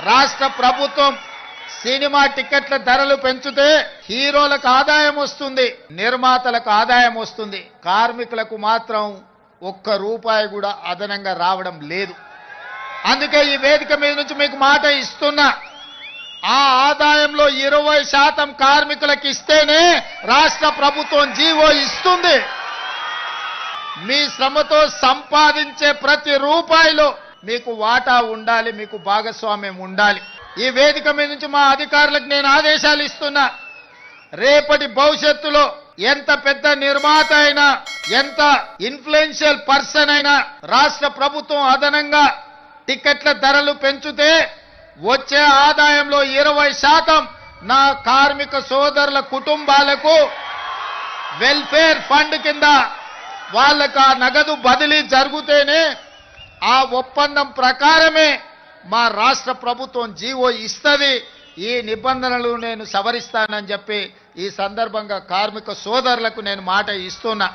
రాష్ట్ర ప్రభుత్వం సినిమా టికెట్ల ధరలు పెంచితే హీరోలకు ఆదాయం వస్తుంది, నిర్మాతలకు ఆదాయం వస్తుంది, కార్మికులకు మాత్రం ఒక్క రూపాయి కూడా అదనంగా రావడం లేదు. అందుకే ఈ వేదిక మీద నుంచి మీకు మాట ఇస్తున్నా, ఆ ఆదాయంలో 20% కార్మికులకు ఇస్తేనే రాష్ట్ర ప్రభుత్వం జీవో ఇస్తుంది. మీ శ్రమతో సంపాదించే ప్రతి రూపాయిలో మీకు వాటా ఉండాలి, మీకు భాగస్వామ్యం ఉండాలి. ఈ వేదిక మీద నుంచి మా అధికారులకు నేను ఆదేశాలు ఇస్తున్నా, రేపటి భవిష్యత్తులో ఎంత పెద్ద నిర్మాత అయినా, ఎంత ఇన్ఫ్లుయెన్షియల్ పర్సన్ అయినా రాష్ట్ర ప్రభుత్వం అదనంగా టికెట్ల ధరలు పెంచితే వచ్చే ఆదాయంలో 20% నా కార్మిక సోదరుల కుటుంబాలకు వెల్ఫేర్ ఫండ్ కింద వాళ్ళకు ఆ నగదు బదిలీ జరిగితేనే ఆ ఒప్పందం ప్రకారమే మా రాష్ట్ర ప్రభుత్వం జీవో ఇస్తుంది. ఈ నిబంధనలు నేను సవరిస్తానని చెప్పి ఈ సందర్భంగా కార్మిక సోదరులకు నేను మాట ఇస్తున్నా.